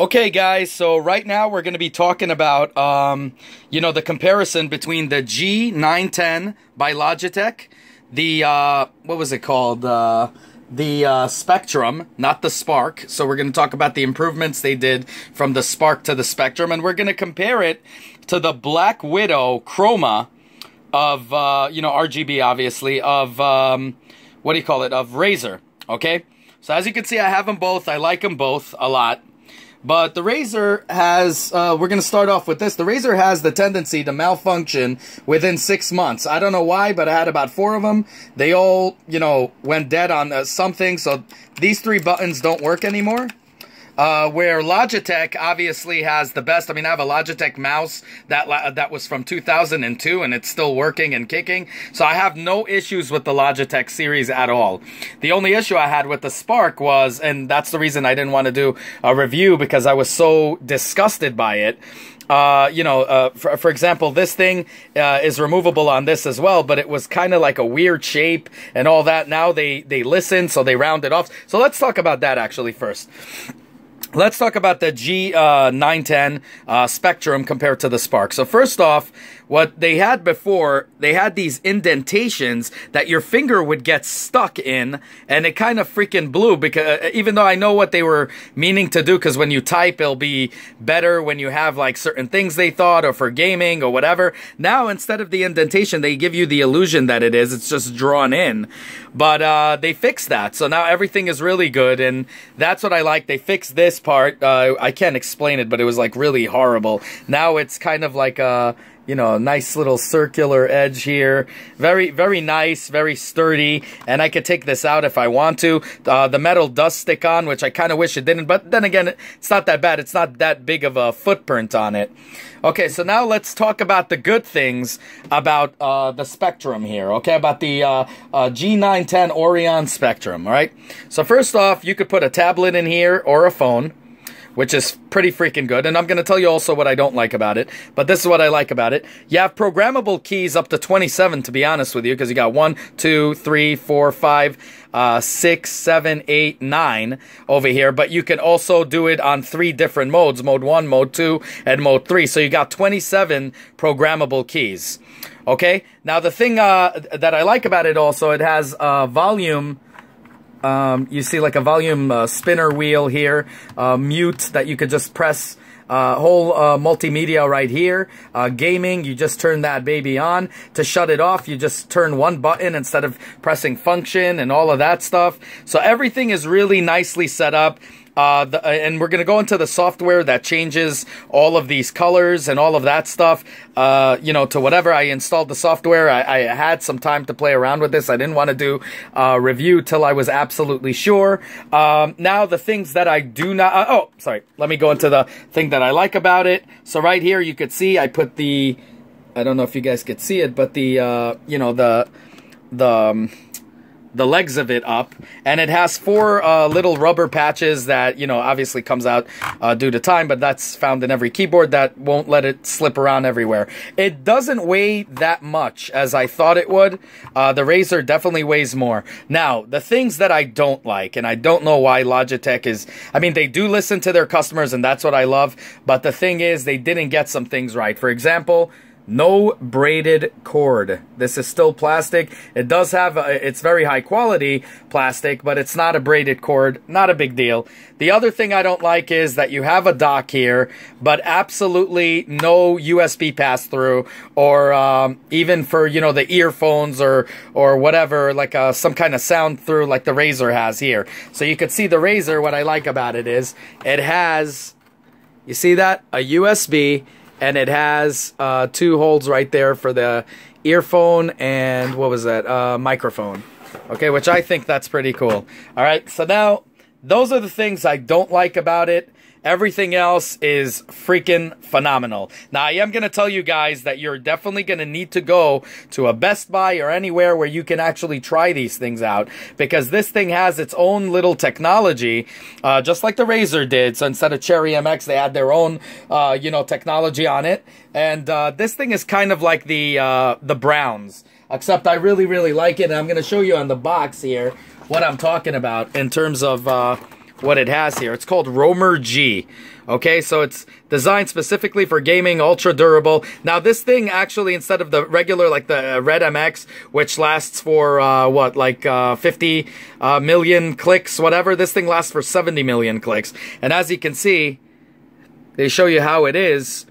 Okay, guys, so right now we're going to be talking about, the comparison between the G910 by Logitech, the, what was it called? The Spectrum, not the Spark. So we're going to talk about the improvements they did from the Spark to the Spectrum, and we're going to compare it to the Blackwidow Chroma of, RGB, obviously, of, what do you call it, of Razer, okay? So as you can see, I have them both. I like them both a lot. But the Razer has, we're going to start off with this. The Razer has the tendency to malfunction within 6 months. I don't know why, but I had about 4 of them. They all, went dead on something. So these 3 buttons don't work anymore. Where Logitech obviously has the best. I mean, I have a Logitech mouse that was from 2002 and it's still working and kicking. So I have no issues with the Logitech series at all. The only issue I had with the Spark was, and that's the reason I didn't want to do a review, because I was so disgusted by it. For example, this thing is removable on this as well, but it was kind of like a weird shape and all that. Now they listen, so they round it off. So let's talk about that actually first. Let's talk about the G910 Spectrum compared to the Spark. So first off, what they had before, they had these indentations that your finger would get stuck in, and it kind of freaking blew, because even though I know what they were meaning to do, because when you type, it'll be better when you have like certain things they thought, or for gaming or whatever. Now, instead of the indentation, they give you the illusion that it is. It's just drawn in. But they fixed that. So now everything is really good, and that's what I like. They fixed this part. I can't explain it, but it was like really horrible. Now it's kind of like a nice little circular edge here. Very, very nice, very sturdy. And I could take this out if I want to. The metal does stick on, which I kind of wish it didn't. But then again, it's not that bad. It's not that big of a footprint on it. Okay, so now let's talk about the good things about the Spectrum here. Okay, about the G910 Orion Spectrum, all right? So first off, you could put a tablet in here or a phone, which is pretty freaking good. And I'm going to tell you also what I don't like about it, but this is what I like about it. You have programmable keys up to 27, to be honest with you, because you got 1, 2, 3, 4, 5, 6, 7, 8, 9 over here. But you can also do it on 3 different modes, mode 1, mode 2, and mode 3. So you got 27 programmable keys. Okay? Now, the thing that I like about it also, it has volume. You see like a volume spinner wheel here, mute that you could just press, whole multimedia right here. Gaming, you just turn that baby on. To shut it off, you just turn 1 button instead of pressing function and all of that stuff. So everything is really nicely set up. And we're going to go into the software that changes all of these colors and all of that stuff, to whatever. I installed the software. I had some time to play around with this. I didn't want to do a review till I was absolutely sure. Now, the things that I do not... let me go into the thing that I like about it. So right here, you could see I put the... I don't know if you guys could see it, but the, the legs of it up, and it has 4 little rubber patches that, obviously comes out due to time, but that's found in every keyboard that won't let it slip around everywhere. It doesn't weigh that much as I thought it would. The Razer definitely weighs more. Now, the things that I don't like, and I don't know why Logitech is, I mean, they do listen to their customers, and that's what I love, but the thing is, they didn't get some things right. For example, no braided cord. This is still plastic. It does have, it's very high quality plastic, but it's not a braided cord. Not a big deal. The other thing I don't like is that you have a dock here, but absolutely no USB pass-through, or even for, the earphones or whatever, like some kind of sound through like the Razer has here. So you could see the Razer, what I like about it is, it has, you see that? A USB, and it has 2 holes right there for the earphone and, what was that, microphone. Okay, which I think that's pretty cool. All right, so now, those are the things I don't like about it. Everything else is freaking phenomenal. Now, I am going to tell you guys that you're definitely going to need to go to a Best Buy or anywhere where you can actually try these things out, because this thing has its own little technology, just like the Razer did. So instead of Cherry MX, they had their own, technology on it. And this thing is kind of like the Browns, except I really, really like it. And I'm going to show you on the box here what I'm talking about in terms of what it has here. It's called Roamer G. Okay, so it's designed specifically for gaming, ultra durable. Now this thing actually, instead of the regular, like the Red MX, which lasts for, 50 million clicks, whatever, this thing lasts for 70 million clicks. And as you can see, they show you how it is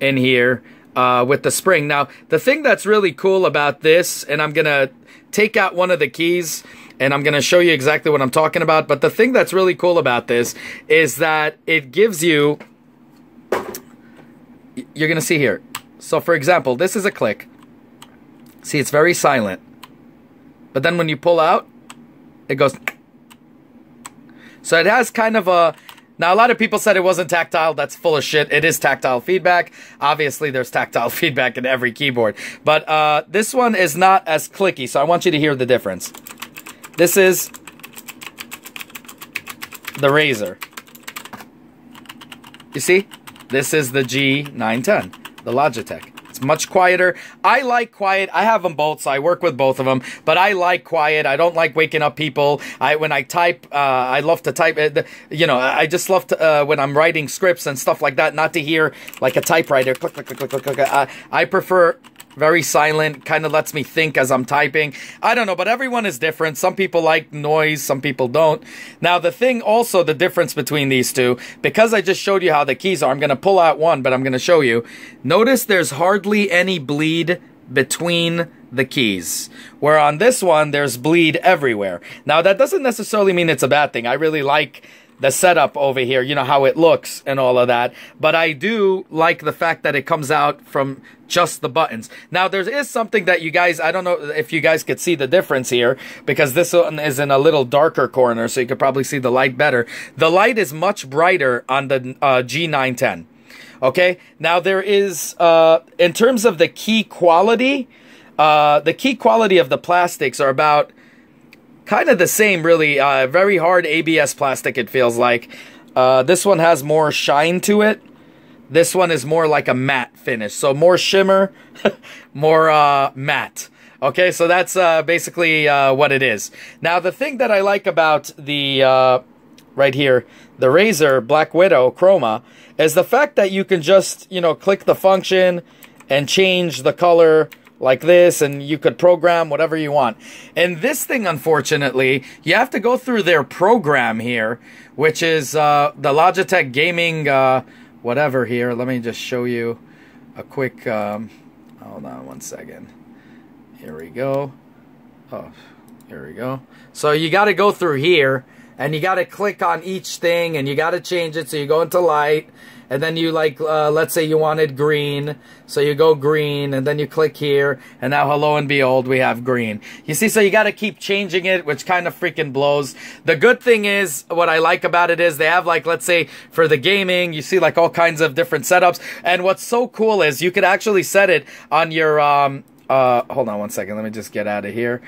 in here with the spring. Now, the thing that's really cool about this, and I'm going to take out one of the keys, and I'm going to show you exactly what I'm talking about. But the thing that's really cool about this is that it gives you, you're going to see here. So for example, this is a click. See, it's very silent. But then when you pull out, it goes. So it has kind of a, now a lot of people said it wasn't tactile. That's full of shit. It is tactile feedback. Obviously there's tactile feedback in every keyboard. But this one is not as clicky. So I want you to hear the difference. This is the Razer. You see? This is the G910, the Logitech. It's much quieter. I like quiet. I have them both, so I work with both of them. But I like quiet. I don't like waking up people. When I type, I love to type. I just love to, when I'm writing scripts and stuff like that, not to hear like a typewriter. Click, click, click, click, click, click. I prefer very silent, kind of lets me think as I'm typing. I don't know, but everyone is different. Some people like noise, some people don't. Now, the thing also, the difference between these two, because I just showed you how the keys are, I'm going to pull out one, but I'm going to show you. Notice there's hardly any bleed between the keys, where on this one, there's bleed everywhere. Now, that doesn't necessarily mean it's a bad thing. I really like the setup over here, you know, how it looks and all of that. But I do like the fact that it comes out from just the buttons. Now, there is something that you guys, I don't know if you guys could see the difference here, because this one is in a little darker corner, so you could probably see the light better. The light is much brighter on the G910. Okay? Now, there is, in terms of the key quality of the plastics are about kind of the same, really. Very hard ABS plastic, it feels like. This one has more shine to it. This one is more like a matte finish. So more shimmer, more matte. Okay, so that's basically what it is. Now, the thing that I like about the, right here, the Razer Blackwidow Chroma, is the fact that you can just, you know, click the function and change the color like this, and you could program whatever you want. And this thing, unfortunately, you have to go through their program here, which is the Logitech Gaming whatever here. Let me just show you a quick, hold on one second. Here we go. Oh, here we go. So you got to go through here, and you got to click on each thing, and you got to change it. So you go into light, and then you like, let's say you wanted green, so you go green, and then you click here, and now hello and behold, we have green. You see, so you got to keep changing it, which kind of freaking blows. The good thing is, what I like about it is they have like, let's say for the gaming, you see like all kinds of different setups, and what's so cool is you could actually set it on your, hold on one second, let me just get out of here.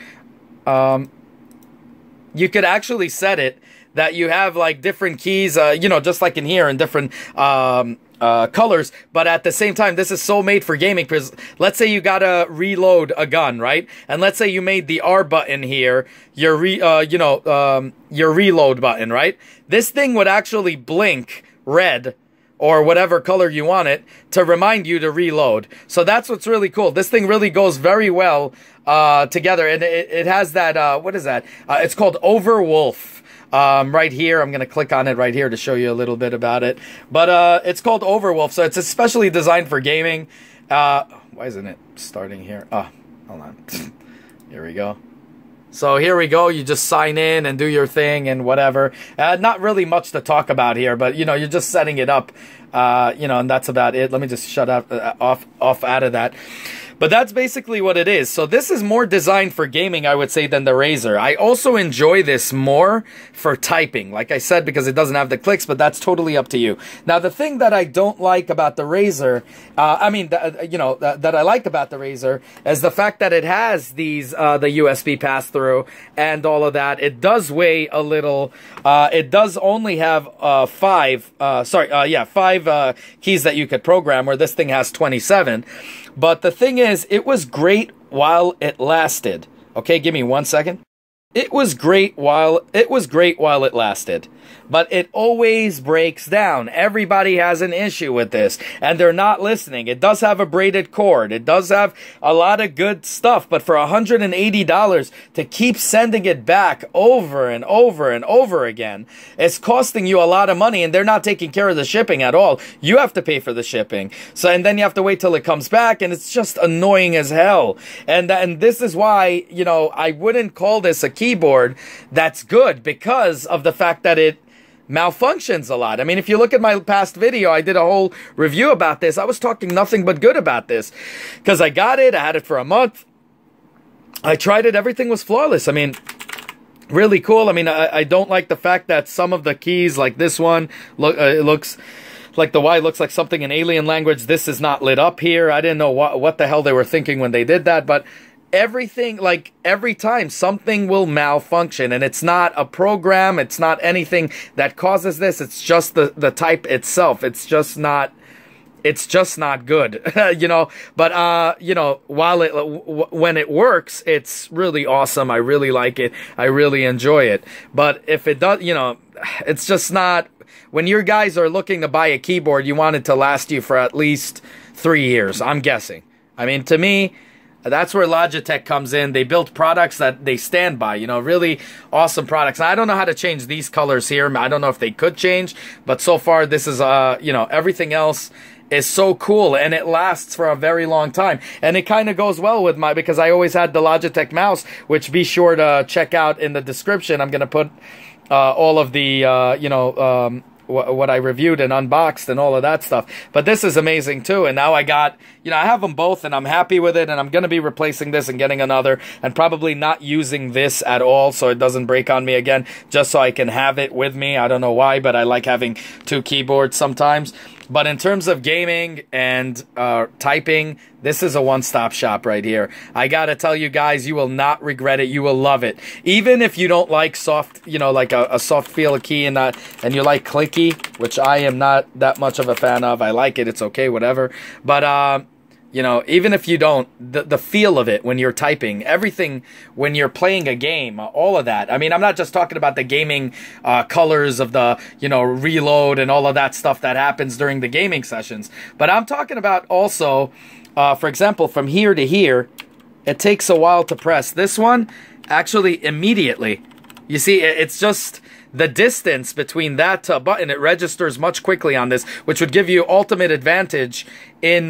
You could actually set it that you have like different keys, you know, just like in here, in different colors, but at the same time, this is so made for gaming, because let's say you gotta reload a gun, right? And let's say you made the R button here your reload button, right? This thing would actually blink red or whatever color you want it to remind you to reload. So that's what's really cool. This thing really goes very well together, and it has that, what is that? It's called Overwolf. Right here, I'm going to click on it right here to show you a little bit about it. But it's called Overwolf, so it's especially designed for gaming. Why isn't it starting here? Oh, hold on. Here we go. So here we go. You just sign in and do your thing and whatever. Not really much to talk about here, but, you know, you're just setting it up, you know, and that's about it. Let me just shut up, off out of that. But that's basically what it is. So this is more designed for gaming, I would say, than the Razer. I also enjoy this more for typing, like I said, because it doesn't have the clicks, but that's totally up to you. Now, the thing that I don't like about the Razer, that I like about the Razer is the fact that it has these, the USB pass-through and all of that. It does weigh a little. It does only have five keys that you could program, where this thing has 27. But the thing is, it was great while it lasted. Okay, give me 1 second. It was great while it lasted, but it always breaks down. Everybody has an issue with this, and they're not listening. It does have a braided cord. It does have a lot of good stuff, but for $180 to keep sending it back over and over and over again, it's costing you a lot of money, and they're not taking care of the shipping at all. You have to pay for the shipping. So, and then you have to wait till it comes back, and it's just annoying as hell. And this is why, you know, I wouldn't call this a keyboard that's good, because of the fact that it malfunctions a lot. I mean, if you look at my past video, I did a whole review about this. I was talking nothing but good about this, because I got it, I had it for a month, I tried it, everything was flawless. I mean, really cool. I mean, I don't like the fact that some of the keys, like this one, it looks like the Y looks like something in alien language. This is not lit up here. I didn't know what the hell they were thinking when they did that, but everything, like every time something will malfunction, and it's not a program, it's not anything that causes this, it's just the type itself. It's just not good. You know, but you know, while when it works, it's really awesome. I really like it, I really enjoy it. But if it does, you know, it's just not, when your guys are looking to buy a keyboard, you want it to last you for at least 3 years, I'm guessing. I mean, to me, that's where Logitech comes in. They build products that they stand by, you know, really awesome products. I don't know how to change these colors here. I don't know if they could change, but so far this is, you know, everything else is so cool, and it lasts for a very long time. And it kind of goes well with because I always had the Logitech mouse, which be sure to check out in the description. I'm going to put all of the, you know, what I reviewed and unboxed and all of that stuff. But this is amazing too. And now I got, you know, I have them both, and I'm happy with it. And I'm going to be replacing this and getting another, and probably not using this at all, so it doesn't break on me again, just so I can have it with me. I don't know why, but I like having 2 keyboards sometimes. But in terms of gaming and typing, this is a one-stop shop right here. I gotta tell you guys, you will not regret it. You will love it. Even if you don't like soft, you know, like a soft feel key and you like clicky, which I am not that much of a fan of. I like it. It's okay, whatever. But you know, even if you don't, the feel of it when you're typing, everything when you're playing a game, all of that. I mean, I'm not just talking about the gaming colors of the, you know, reload and all of that stuff that happens during the gaming sessions. But I'm talking about also, for example, from here to here, it takes a while to press. This one, actually immediately. You see, it's just the distance between that button, it registers much quickly on this, which would give you ultimate advantage in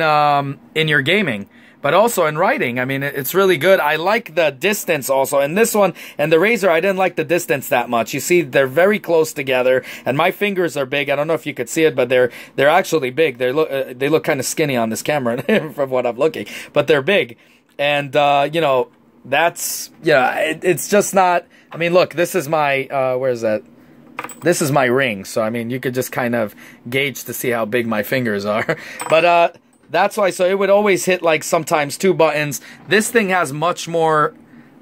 your gaming, but also in writing. I mean, it's really good. I like the distance also. And this one and the Razer, I didn't like the distance that much. You see, they're very close together, and my fingers are big. I don't know if you could see it, but they're actually big. They look kind of skinny on this camera from what I'm looking, but they're big. And you know, that's, yeah, it's just not. I mean, look, this is my, where is that? This is my ring, so I mean, you could just kind of gauge to see how big my fingers are. But that's why, so it would always hit like sometimes 2 buttons. This thing has much more,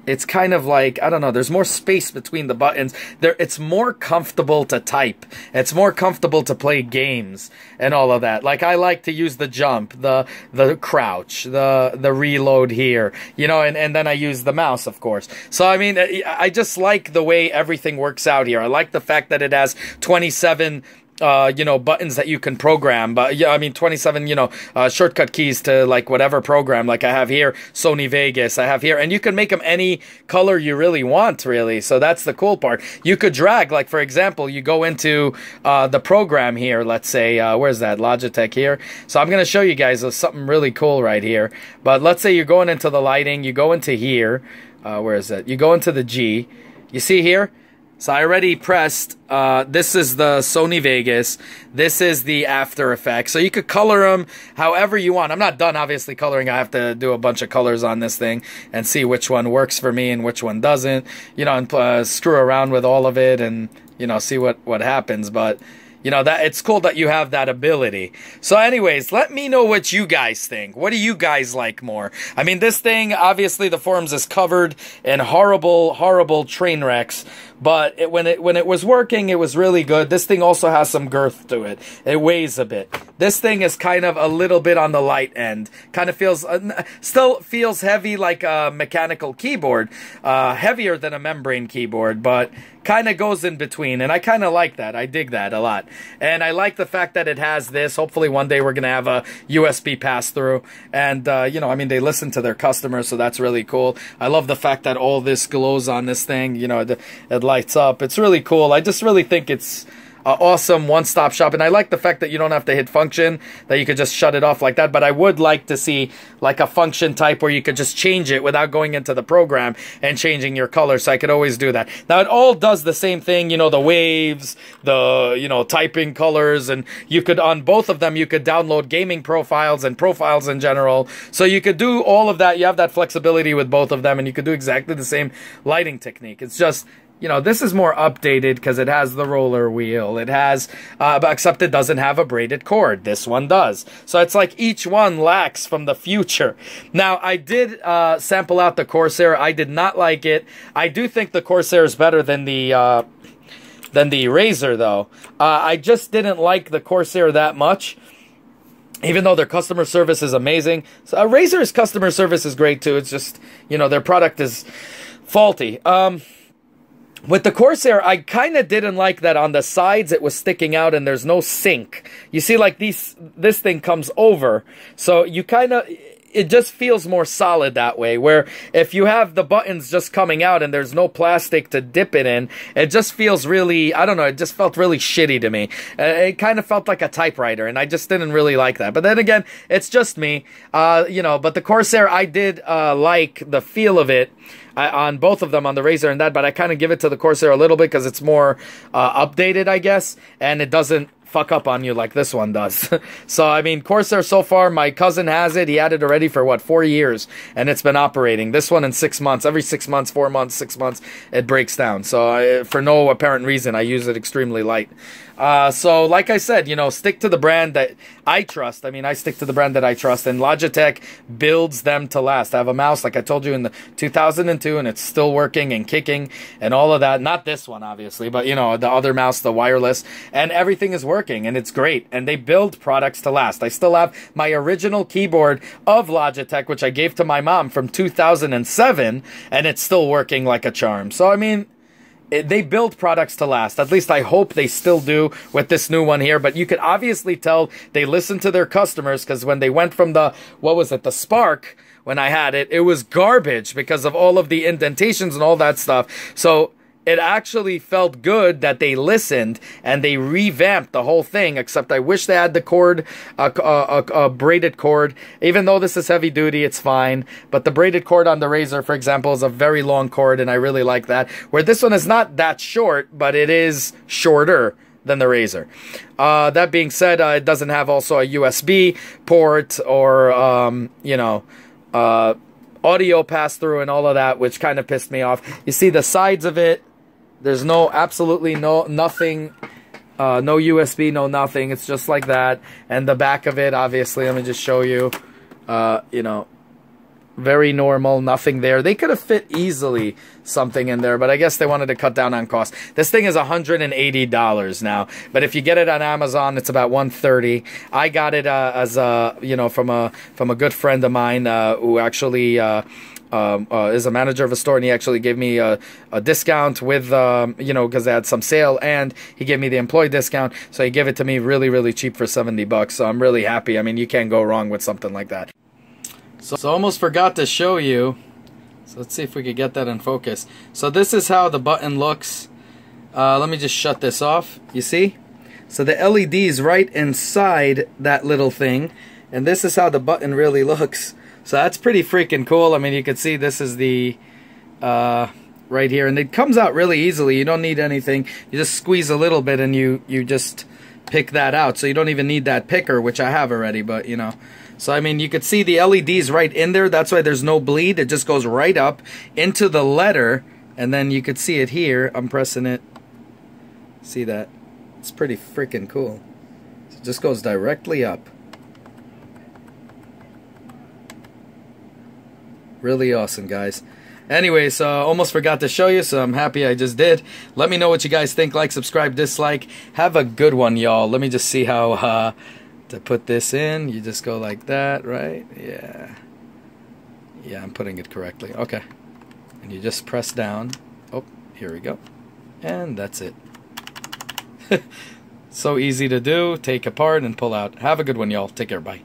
it's kind of like, I don't know, there's more space between the buttons. It's more comfortable to type. It's more comfortable to play games and all of that. Like, I like to use the jump, the crouch, the reload here, you know, and then I use the mouse, of course. So, I mean, I just like the way everything works out here. I like the fact that it has 27 you know, buttons that you can program, but yeah, I mean 27, you know, shortcut keys to like whatever program, like I have here, Sony Vegas, I have here, and you can make them any color you really want, really. So that's the cool part. You could drag, like for example, you go into the program here, let's say, where's that, Logitech here. So I'm going to show you guys something really cool right here. But let's say you're going into the lighting, you go into here, where is it? You go into the G, you see here? So I already pressed, this is the Sony Vegas, this is the After Effects. So you could color them however you want. I'm not done, obviously, coloring. I have to do a bunch of colors on this thing and see which one works for me and which one doesn't. You know, and screw around with all of it and, you know, see what happens. But, you know, that it's cool that you have that ability. So anyways, let me know what you guys think. What do you guys like more? I mean, this thing, obviously the forums is covered in horrible, horrible train wrecks. But when it was working, it was really good. This thing also has some girth to it. It weighs a bit. This thing is kind of a little bit on the light end. Kind of feels, still feels heavy like a mechanical keyboard. Heavier than a membrane keyboard, but kind of goes in between, and I kind of like that. I dig that a lot. And I like the fact that it has this. Hopefully one day we're going to have a USB pass-through. And, you know, I mean, they listen to their customers, so that's really cool. I love the fact that all this glows on this thing. You know, it lights up. It's really cool. I just really think it's awesome one-stop shop, and I like the fact that you don't have to hit function, that you could just shut it off like that. But I would like to see like a function type where you could just change it without going into the program and changing your color, so I could always do that. Now it all does the same thing, you know, the waves, the, you know, typing colors, and you could, on both of them, you could download gaming profiles and profiles in general, so you could do all of that. You have that flexibility with both of them, and you could do exactly the same lighting technique. It's just, you know, this is more updated because it has the roller wheel. It has, except it doesn't have a braided cord. This one does. So it's like each one lacks from the future. Now, I did sample out the Corsair. I did not like it. I do think the Corsair is better than the Razer, though. I just didn't like the Corsair that much, even though their customer service is amazing. So, Razer's customer service is great, too. It's just, you know, their product is faulty. With the Corsair, I kind of didn't like that on the sides it was sticking out and there's no sync. You see, like this thing comes over, so you kind of, it just feels more solid that way, where if you have the buttons just coming out and there's no plastic to dip it in, it just feels really, I don't know, it just felt really shitty to me. It kind of felt like a typewriter, and I just didn't really like that. But then again, it's just me, you know, but the Corsair, I did like the feel of it. On both of them, on the Razer and that, but I kind of give it to the Corsair a little bit because it's more updated, I guess, and it doesn't fuck up on you like this one does. So, I mean, Corsair so far, my cousin has it. He had it already for, what, 4 years, and it's been operating. This one in 6 months. Every 6 months, 4 months, 6 months, it breaks down. So, for no apparent reason, I use it extremely light. So, like I said, you know, stick to the brand that I trust. I mean, I stick to the brand that I trust, and Logitech builds them to last. I have a mouse, like I told you, in the 2002, and it's still working and kicking and all of that. Not this one, obviously, but, you know, the other mouse, the wireless, and everything is working, and it's great, and they build products to last. I still have my original keyboard of Logitech, which I gave to my mom from 2007, and it's still working like a charm. So, I mean, they build products to last. At least I hope they still do with this new one here. But you could obviously tell they listen to their customers, because when they went from the, what was it, the Spark, when I had it, it was garbage because of all of the indentations and all that stuff. So it actually felt good that they listened and they revamped the whole thing, except I wish they had the cord, a braided cord. Even though this is heavy duty, it's fine. But the braided cord on the Razer, for example, is a very long cord, and I really like that. Where this one is not that short, but it is shorter than the Razer. That being said, it doesn't have also a USB port or, you know, audio pass-through and all of that, which kind of pissed me off. You see the sides of it, there's no, absolutely nothing, no USB, no nothing. It's just like that. And the back of it, obviously, let me just show you, you know, very normal, nothing there. They could have fit easily something in there, but I guess they wanted to cut down on cost. This thing is $180 now, but if you get it on Amazon, it's about $130. I got it as a, you know, from a good friend of mine who actually is a manager of a store, and he actually gave me a discount with, you know, because they had some sale, and he gave me the employee discount, so he gave it to me really, really cheap for 70 bucks. So I'm really happy. I mean, you can't go wrong with something like that. So I almost forgot to show you. So let's see if we could get that in focus. So this is how the button looks. Let me just shut this off. You see? So the LED's right inside that little thing, and this is how the button really looks. So that's pretty freaking cool. I mean, you can see this is the right here, and it comes out really easily. You don't need anything. You just squeeze a little bit, and you just pick that out. So you don't even need that picker, which I have already, but you know. So I mean, you could see the LEDs right in there. That's why there's no bleed. It just goes right up into the letter, and then you could see it here. I'm pressing it. See that? It's pretty freaking cool. So it just goes directly up. Really awesome, guys. Anyways, almost forgot to show you, so I'm happy I just did. Let me know what you guys think. Like, subscribe, dislike. Have a good one, y'all. Let me just see how to put this in. You just go like that, right? Yeah. Yeah, I'm putting it correctly. Okay. And you just press down. Oh, here we go. And that's it. So easy to do. Take apart and pull out. Have a good one, y'all. Take care. Bye.